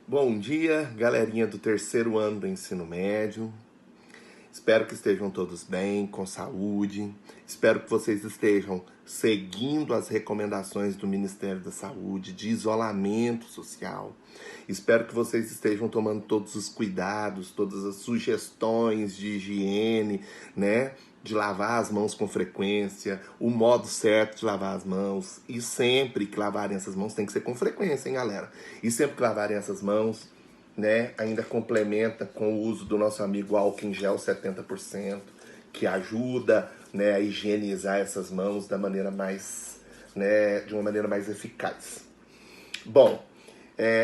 Bom dia, galerinha do terceiro ano do ensino médio. Espero que estejam todos bem, com saúde. Espero que vocês estejam seguindo as recomendações do Ministério da Saúde de isolamento social. Espero que vocês estejam tomando todos os cuidados, todas as sugestões de higiene, né? De lavar as mãos com frequência, o modo certo de lavar as mãos. E sempre que lavarem essas mãos, tem que ser com frequência, hein, galera? E sempre que lavarem essas mãos, né, ainda complementa com o uso do nosso amigo álcool em gel 70%, que ajuda, né, a higienizar essas mãos da maneira mais, né, de uma maneira mais eficaz. Bom,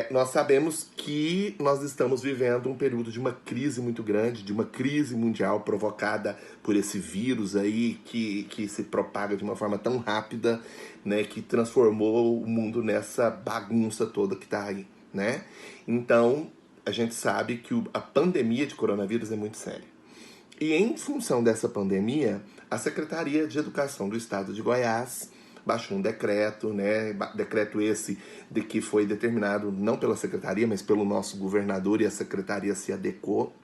nós sabemos que nós estamos vivendo um período de uma crise muito grande, de uma crise mundial provocada por esse vírus aí que se propaga de uma forma tão rápida, né, que transformou o mundo nessa bagunça toda que está aí, né? Então, a gente sabe que a pandemia de coronavírus é muito séria. E em função dessa pandemia, a Secretaria de Educação do Estado de Goiás baixou um decreto, né? Decreto esse de que foi determinado não pela Secretaria, mas pelo nosso governador, e a Secretaria se adequou,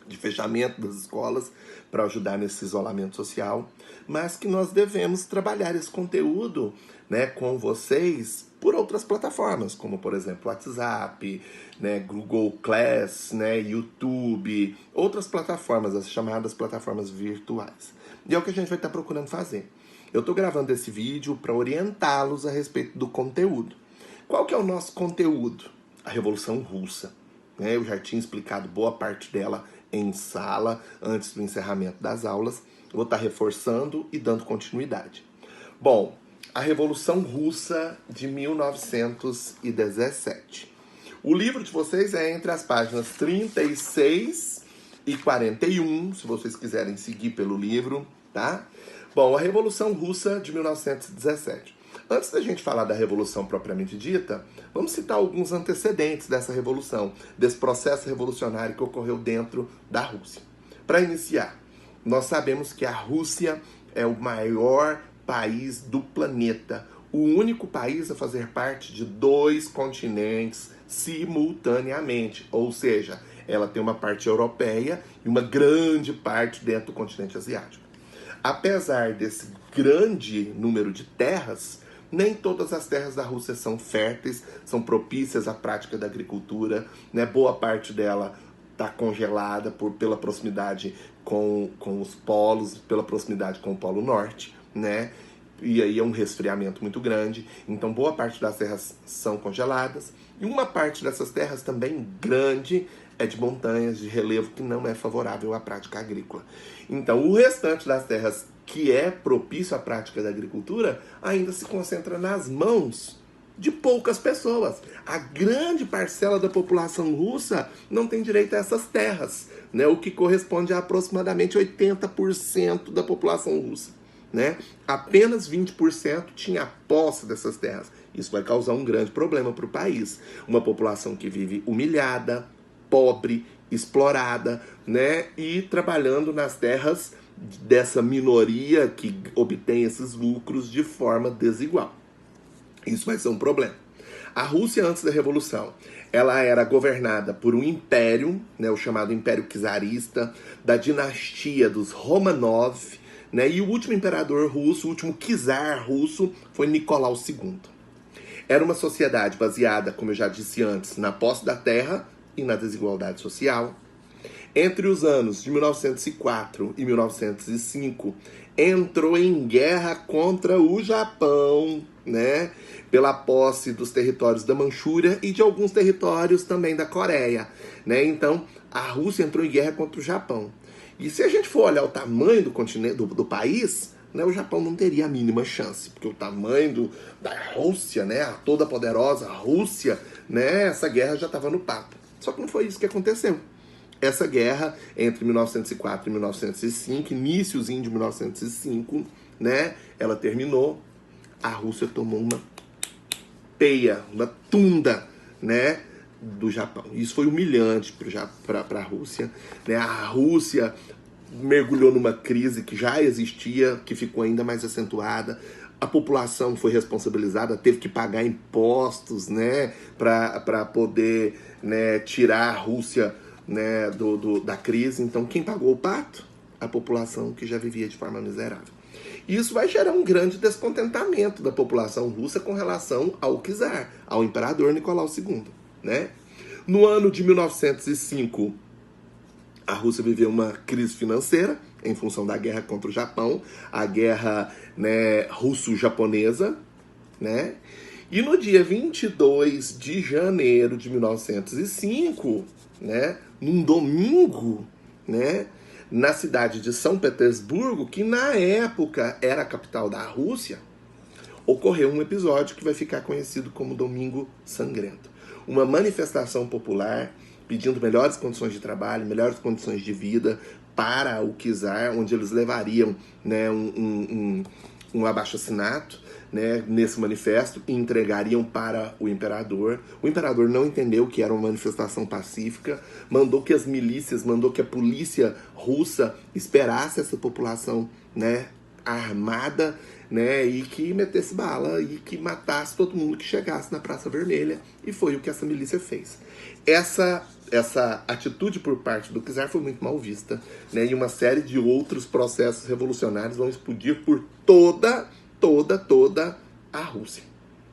de fechamento das escolas para ajudar nesse isolamento social, mas que nós devemos trabalhar esse conteúdo, né, com vocês por outras plataformas, como por exemplo WhatsApp, né, Google Class, né, YouTube, outras plataformas, as chamadas plataformas virtuais. E é o que a gente vai estar procurando fazer. Eu estou gravando esse vídeo para orientá-los a respeito do conteúdo. Qual que é o nosso conteúdo? A Revolução Russa. Eu já tinha explicado boa parte dela em sala, antes do encerramento das aulas. Vou estar reforçando e dando continuidade. Bom, a Revolução Russa de 1917. O livro de vocês é entre as páginas 36 e 41, se vocês quiserem seguir pelo livro, tá? Bom, a Revolução Russa de 1917. Antes da gente falar da Revolução propriamente dita, vamos citar alguns antecedentes dessa revolução, desse processo revolucionário que ocorreu dentro da Rússia. Para iniciar, nós sabemos que a Rússia é o maior país do planeta, o único país a fazer parte de 2 continentes simultaneamente, ou seja, ela tem uma parte europeia e uma grande parte dentro do continente asiático. Apesar desse grande número de terras, nem todas as terras da Rússia são férteis, são propícias à prática da agricultura, né? Boa parte dela está congelada pela proximidade com os polos, pela proximidade com o Polo Norte, né? E aí é um resfriamento muito grande. Então boa parte das terras são congeladas. E uma parte dessas terras também grande é de montanhas, de relevo que não é favorável à prática agrícola. Então o restante das terras que é propício à prática da agricultura ainda se concentra nas mãos de poucas pessoas. A grande parcela da população russa não tem direito a essas terras, né? O que corresponde a aproximadamente 80% da população russa. Né? Apenas 20% tinha posse dessas terras. Isso vai causar um grande problema para o país. Uma população que vive humilhada, pobre, explorada, né? E trabalhando nas terras dessa minoria que obtém esses lucros de forma desigual. Isso vai ser um problema. A Rússia, antes da Revolução, ela era governada por um império, né, o chamado Império Czarista, da dinastia dos Romanov, né, e o último imperador russo, o último czar russo, foi Nicolau II. Era uma sociedade baseada, como eu já disse antes, na posse da terra e na desigualdade social. Entre os anos de 1904 e 1905, entrou em guerra contra o Japão, né? Pela posse dos territórios da Manchúria e de alguns territórios também da Coreia, né? Então, a Rússia entrou em guerra contra o Japão. E se a gente for olhar o tamanho do continente, do país, né, o Japão não teria a mínima chance, porque o tamanho da Rússia, né, a toda poderosa Rússia, né, essa guerra já estava no papo. Só que não foi isso que aconteceu. Essa guerra entre 1904 e 1905, iníciozinho de 1905, né, ela terminou, a Rússia tomou uma peia, uma tunda, né, do Japão. Isso foi humilhante para a Rússia, né? A Rússia mergulhou numa crise que já existia, que ficou ainda mais acentuada. a população foi responsabilizada, teve que pagar impostos, né, para poder, né, tirar a Rússia, né, da crise. Então, quem pagou o pato? A população que já vivia de forma miserável. Isso vai gerar um grande descontentamento da população russa com relação ao czar, ao imperador Nicolau II, né? No ano de 1905, a Rússia viveu uma crise financeira em função da guerra contra o Japão, a guerra, né, russo-japonesa, né? E no dia 22 de janeiro de 1905, né, num domingo, né, na cidade de São Petersburgo, que na época era a capital da Rússia, ocorreu um episódio que vai ficar conhecido como Domingo Sangrento. Uma manifestação popular pedindo melhores condições de trabalho, melhores condições de vida para o czar, onde eles levariam, né, um abaixo-assinato, né, nesse manifesto e entregariam para o imperador. O imperador não entendeu que era uma manifestação pacífica, mandou que as milícias, mandou que a polícia russa esperasse essa população, né, armada, né, e que metesse bala e que matasse todo mundo que chegasse na Praça Vermelha, e foi o que essa milícia fez. Essa atitude por parte do czar foi muito mal vista, né, e uma série de outros processos revolucionários vão explodir por toda a Rússia,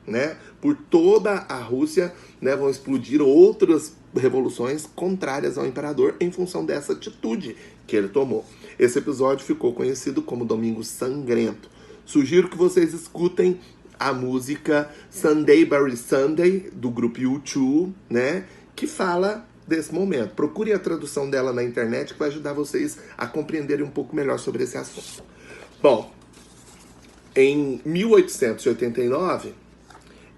né? Por toda a Rússia, né, vão explodir outras revoluções contrárias ao imperador em função dessa atitude que ele tomou. Esse episódio ficou conhecido como Domingo Sangrento. Sugiro que vocês escutem a música Sunday Bloody Sunday, do grupo U2, né, que fala desse momento. Procurem a tradução dela na internet, que vai ajudar vocês a compreenderem um pouco melhor sobre esse assunto. Bom, em 1889,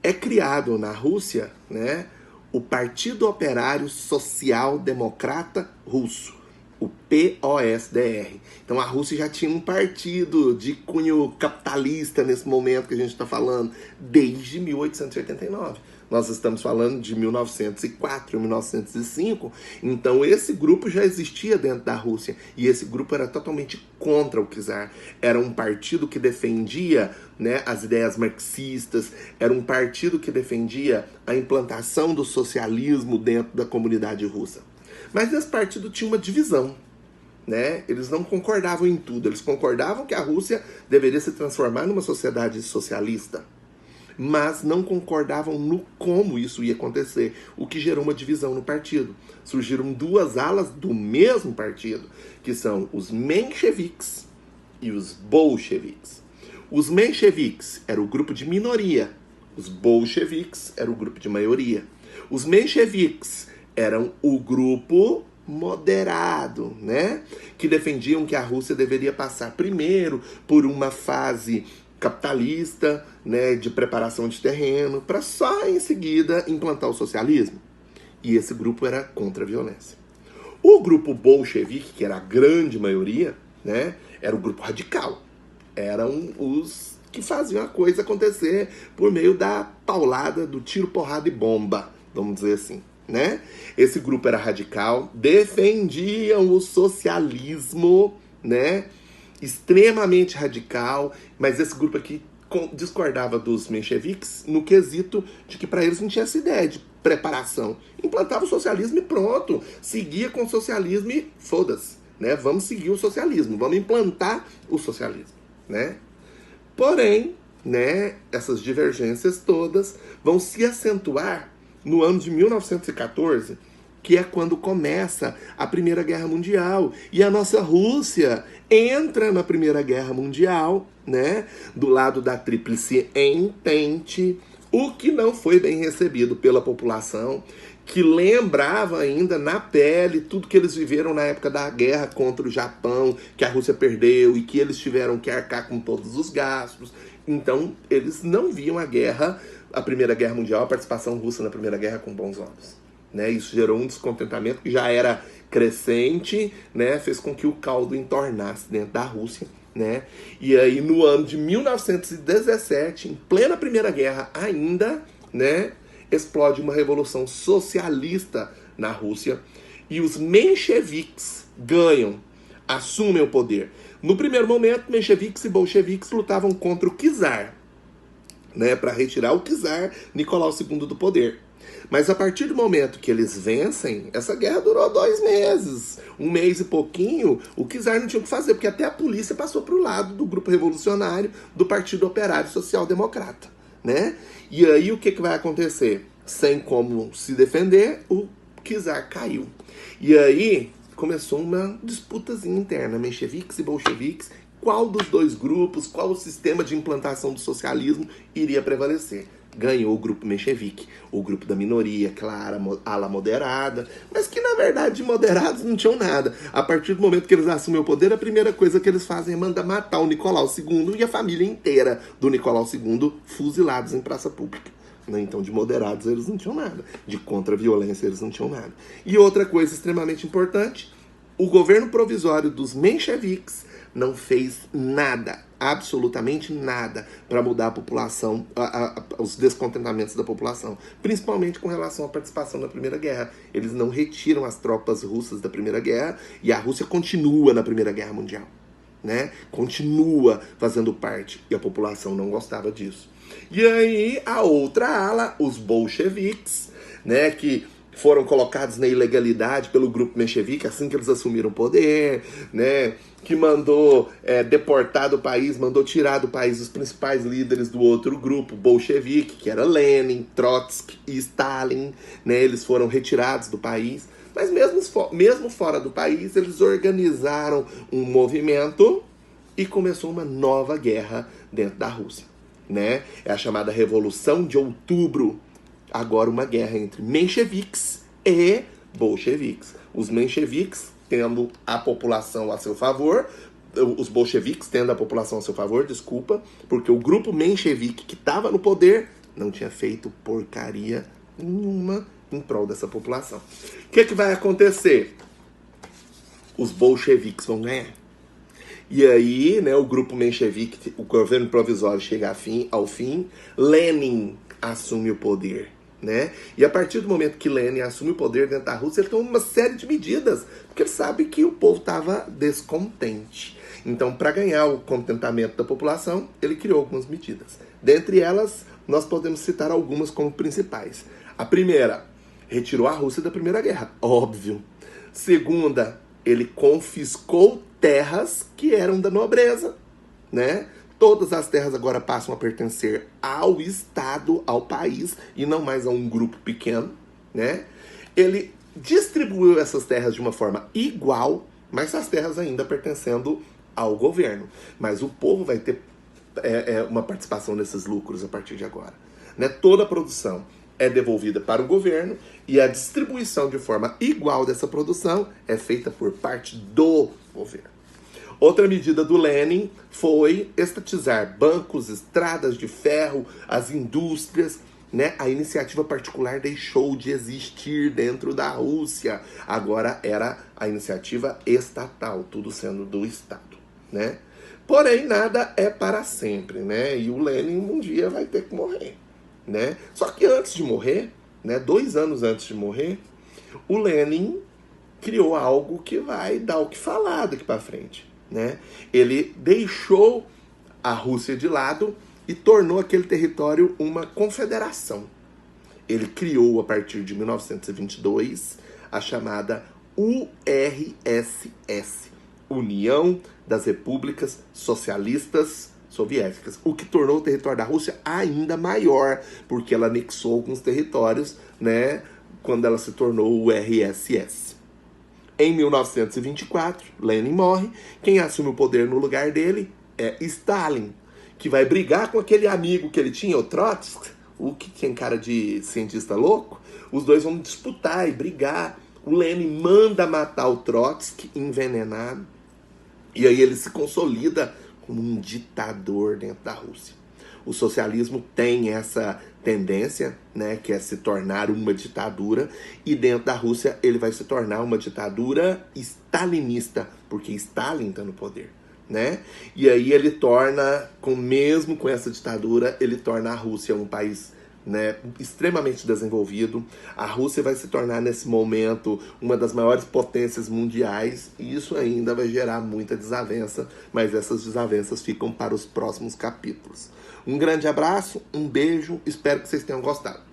é criado na Rússia, né, o Partido Operário Social Democrata Russo, o POSDR. Então a Rússia já tinha um partido de cunho capitalista nesse momento que a gente está falando, desde 1889. Nós estamos falando de 1904, 1905, então esse grupo já existia dentro da Rússia, e esse grupo era totalmente contra o czar. Era um partido que defendia, né, as ideias marxistas, era um partido que defendia a implantação do socialismo dentro da comunidade russa. Mas esse partido tinha uma divisão, né? Eles não concordavam em tudo, eles concordavam que a Rússia deveria se transformar numa sociedade socialista, mas não concordavam no como isso ia acontecer, o que gerou uma divisão no partido. Surgiram duas alas do mesmo partido, que são os mencheviques e os bolcheviques. Os mencheviques eram o grupo de minoria, os bolcheviques eram o grupo de maioria. Os mencheviques eram o grupo moderado, né, que defendiam que a Rússia deveria passar primeiro por uma fase capitalista, né, de preparação de terreno, para só em seguida implantar o socialismo. E esse grupo era contra a violência. O grupo bolchevique, que era a grande maioria, né, era o grupo radical. Eram os que faziam a coisa acontecer por meio da paulada, do tiro, porrada e bomba, vamos dizer assim, né? Esse grupo era radical, defendiam o socialismo, né, extremamente radical, mas esse grupo aqui discordava dos mencheviques no quesito de que para eles não tinha essa ideia de preparação. Implantava o socialismo e pronto, seguia com o socialismo e foda-se, né? Vamos seguir o socialismo, vamos implantar o socialismo, né? Porém, né, essas divergências todas vão se acentuar no ano de 1914, que é quando começa a Primeira Guerra Mundial. E a nossa Rússia entra na Primeira Guerra Mundial, né, do lado da Tríplice Entente, o que não foi bem recebido pela população, que lembrava ainda na pele tudo que eles viveram na época da guerra contra o Japão, que a Rússia perdeu e que eles tiveram que arcar com todos os gastos. Então, eles não viam a Primeira Guerra Mundial, a participação russa na Primeira Guerra com bons olhos, né? Isso gerou um descontentamento que já era crescente, né? Fez com que o caldo entornasse dentro da Rússia, né? E aí, no ano de 1917, em plena Primeira Guerra ainda, né, explode uma revolução socialista na Rússia e os mencheviques ganham, assumem o poder. No primeiro momento, mencheviques e bolcheviques lutavam contra o czar, né, para retirar o czar Nicolau II do poder. Mas a partir do momento que eles vencem, essa guerra durou 2 meses, 1 mês e pouquinho, o czar não tinha o que fazer, porque até a polícia passou para o lado do grupo revolucionário do Partido Operário Social Democrata, né? E aí o que vai acontecer? Sem como se defender, o czar caiu. E aí começou uma disputazinha interna, mencheviques e bolcheviques, qual dos dois grupos, qual o sistema de implantação do socialismo iria prevalecer. Ganhou o grupo menchevique, o grupo da minoria, clara, ala moderada, mas que na verdade de moderados não tinham nada. A partir do momento que eles assumem o poder, a primeira coisa que eles fazem é mandar matar o Nicolau II e a família inteira do Nicolau II fuzilados em praça pública. Então de moderados eles não tinham nada, de contra-violência eles não tinham nada. E outra coisa extremamente importante, o governo provisório dos mencheviques não fez nada, absolutamente nada, para mudar a população, os descontentamentos da população, principalmente com relação à participação na Primeira Guerra. Eles não retiram as tropas russas da Primeira Guerra e a Rússia continua na Primeira Guerra Mundial, né? Continua fazendo parte e a população não gostava disso. E aí a outra ala, os bolcheviques, né, que foram colocados na ilegalidade pelo grupo menchevique assim que eles assumiram o poder, né, que mandou deportar do país, mandou tirar do país os principais líderes do outro grupo bolchevique, que era Lenin, Trotsky e Stalin, né, eles foram retirados do país. Mas mesmo fora do país, eles organizaram um movimento e começou uma nova guerra dentro da Rússia, né? É a chamada Revolução de Outubro. Agora uma guerra entre mencheviques e bolcheviques. Os mencheviques tendo a população a seu favor, os bolcheviques tendo a população a seu favor, desculpa, porque o grupo menchevique que estava no poder não tinha feito porcaria nenhuma em prol dessa população. O que vai acontecer? Os bolcheviques vão ganhar. E aí, né, o grupo menchevique, o governo provisório chega ao fim, Lenin assume o poder, né? E a partir do momento que Lenin assume o poder dentro da Rússia, ele toma uma série de medidas, porque ele sabe que o povo estava descontente. Então, para ganhar o contentamento da população, ele criou algumas medidas. Dentre elas, nós podemos citar algumas como principais. A primeira, retirou a Rússia da Primeira Guerra, óbvio. Segunda, ele confiscou terras que eram da nobreza, né? Todas as terras agora passam a pertencer ao Estado, ao país, e não mais a um grupo pequeno, né? Ele distribuiu essas terras de uma forma igual, mas as terras ainda pertencendo ao governo. Mas o povo vai ter uma participação nesses lucros a partir de agora, né? Toda a produção é devolvida para o governo e a distribuição de forma igual dessa produção é feita por parte do governo. Outra medida do Lenin foi estatizar bancos, estradas de ferro, as indústrias, né? A iniciativa particular deixou de existir dentro da Rússia. Agora era a iniciativa estatal, tudo sendo do Estado, né? Porém, nada é para sempre, né? E o Lenin um dia vai ter que morrer, né? Só que antes de morrer, né, 2 anos antes de morrer, o Lenin criou algo que vai dar o que falar daqui para frente, né? Ele deixou a Rússia de lado e tornou aquele território uma confederação. Ele criou, a partir de 1922, a chamada URSS, União das Repúblicas Socialistas Soviéticas, o que tornou o território da Rússia ainda maior, porque ela anexou alguns territórios, né, quando ela se tornou o URSS. Em 1924, Lenin morre. Quem assume o poder no lugar dele é Stalin, que vai brigar com aquele amigo que ele tinha, o Trotsky, o que tinha cara de cientista louco. Os dois vão disputar e brigar. O Lenin manda matar o Trotsky envenenado. E aí ele se consolida como um ditador dentro da Rússia. O socialismo tem essa tendência, né, que é se tornar uma ditadura, e dentro da Rússia ele vai se tornar uma ditadura stalinista, porque Stalin está no poder, né? E aí ele torna, mesmo com essa ditadura, ele torna a Rússia um país né, extremamente desenvolvido. A Rússia vai se tornar, nesse momento, uma das maiores potências mundiais, e isso ainda vai gerar muita desavença, mas essas desavenças ficam para os próximos capítulos. Um grande abraço, um beijo, espero que vocês tenham gostado.